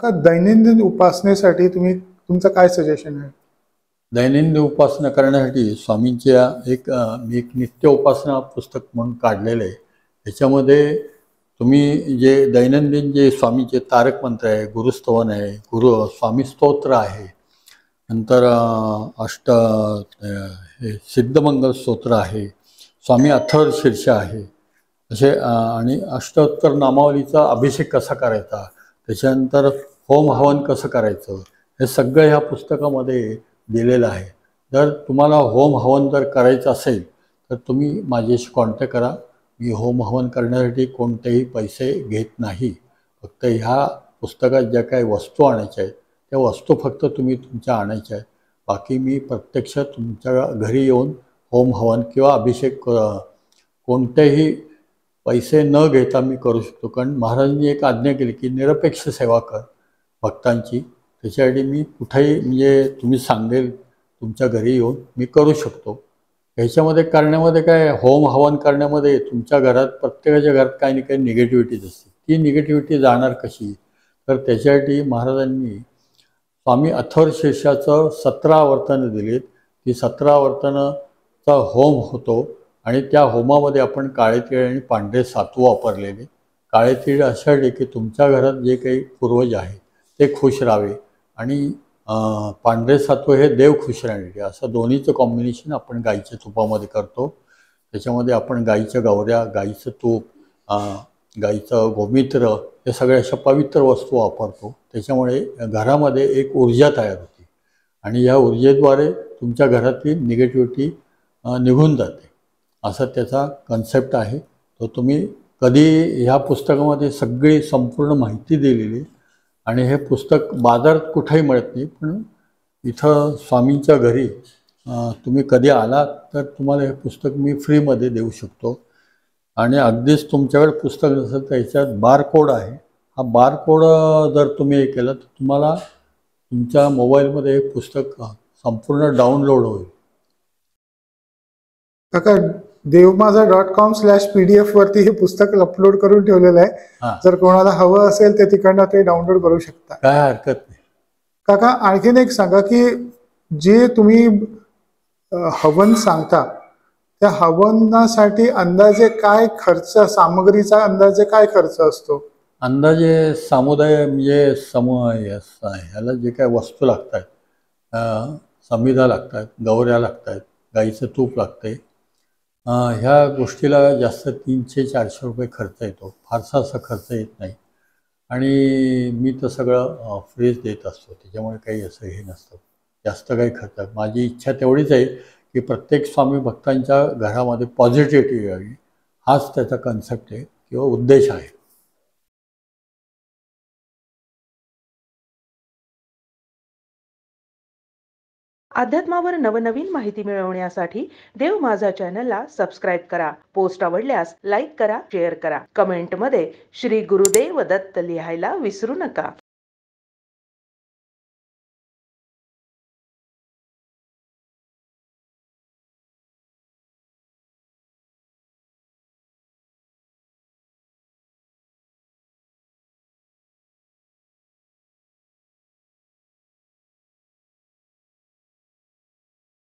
का दैनंदिन उपासनेसाठी तुमचं काय सजेशन आहे? दैनंदिन उपासना करण्यासाठी स्वामींच्या मी एक नित्य उपासना पुस्तक म्हणून काढलेलं आहे. त्याच्यामध्ये तुम्ही जे दैनंदिन जे स्वामीचे तारक मंत्र आहे, गुरुस्तवन आहे, स्वामी स्तोत्र आहे, नंतर हे सिद्धमंगल स्तोत्र आहे, स्वामी अथर्व शीर्ष आहे, असे आणि अष्टोत्तर नामावलीचा अभिषेक कसा करायचा, त्याच्यानंतर होम हवन कसं करायचं, हे सगळं ह्या पुस्तकामध्ये दिलेलं आहे. जर तुम्हाला होम हवन जर करायचं असेल तर तुम्ही माझ्याशी कॉन्टॅक्ट करा. मी होम हवन करण्यासाठी कोणतेही पैसे घेत नाही. फक्त ह्या पुस्तकात ज्या काही वस्तू आणायच्या आहेत त्या वस्तू फक्त तुम्ही तुमच्या आणायच्या आहेत. बाकी मी प्रत्यक्ष तुमच्या घरी येऊन होम हवन किंवा अभिषेक कोणतेही पैसे न घेता मी करू शकतो. कारण महाराजांनी एक आज्ञा केली की निरपेक्ष सेवा कर भक्तांची. त्याच्यासाठी मी कुठेही म्हणजे तुम्ही सांगेल तुमच्या घरी येऊन मी करू शकतो. ह्याच्यामध्ये करण्यामध्ये काय, होम हवन करण्यामध्ये तुमच्या घरात प्रत्येकाच्या घरात काही ना काही निगेटिव्हिटीज असते. ती निगेटिव्हिटी जाणार कशी, तर त्याच्यासाठी महाराजांनी स्वामी अथर्व शीर्षाचं 17 आवर्तनं दिलीत. ती 17 आवर्तनाचा होम होतो आणि त्या होमामध्ये आपण काळे तीळ आणि पांढरे सातू वापरलेले. काळे तीळ अशासाठी की तुमच्या घरात जे काही पूर्वज आहेत ते खुश राहावे आणि पांढरे सातू हे देव खुश राहण्यासाठी, असं दोन्हीचं कॉम्बिनेशन आपण गाईच्या तुपामध्ये करतो. त्याच्यामध्ये आपण गाईच्या गवऱ्या, गाईचं तूप, गाईचं गोमित्र हे सगळ्या अशा पवित्र वस्तू वापरतो. त्याच्यामुळे घरामध्ये एक ऊर्जा तयार होते आणि या ऊर्जेद्वारे तुमच्या घरातली निगेटिव्हिटी निघून जाते. असा त्याचा कन्सेप्ट आहे. तो तुम्ही कधी ह्या पुस्तकामध्ये सगळी संपूर्ण माहिती दिलेली आणि हे पुस्तक बाजारात कुठेही मिळत नाही. पण इथं स्वामींच्या घरी तुम्ही कधी आलात तर तुम्हाला हे पुस्तक मी फ्रीमध्ये देऊ शकतो. आणि अगदीच तुमच्याकडे पुस्तक नसेल तर ह्याच्यात बारकोड आहे. हा बारकोड जर तुम्ही हे केलं तर तुम्हाला तुमच्या मोबाईलमध्ये हे पुस्तक संपूर्ण डाउनलोड होईल. काका, devmaza.com/pdf वरती हे पुस्तक अपलोड करून ठेवलेलं आहे. जर कोणाला हवं असेल तर तिकडनं ते डाउनलोड करू शकता. काय हरकत नाही. काका, आणखीन एक सांगा की जे तुम्ही हवन सांगता त्या हवनासाठी अंदाजे काय खर्च, सामग्रीचा अंदाजे काय खर्च असतो? अंदाजे समुदाय म्हणजे ह्याला जे काय वस्तू लागतात, समिधा लागतात, गवऱ्या लागतात, गाईचं तूप लागते, ह्या गोष्टीला जास्त 300-400 रुपये खर्च येतो. फारसा असा खर्च येत नाही आणि मी तर सगळं फ्रीज देत असतो. त्याच्यामुळे काही असं हे नसतं, जास्त काही खर्च. माझी इच्छा तेवढीच आहे की प्रत्येक स्वामी भक्तांच्या घरामध्ये पॉझिटिव्हिटी यावी. हाच त्याचा कन्सेप्ट आहे किंवा उद्देश आहे. अध्यात्मावर नवनवीन माहिती मिळवण्यासाठी देव माझा चॅनलला सबस्क्राईब करा. पोस्ट आवडल्यास लाईक करा, शेअर करा. कमेंटमध्ये श्री गुरुदेव दत्त लिहायला विसरू नका.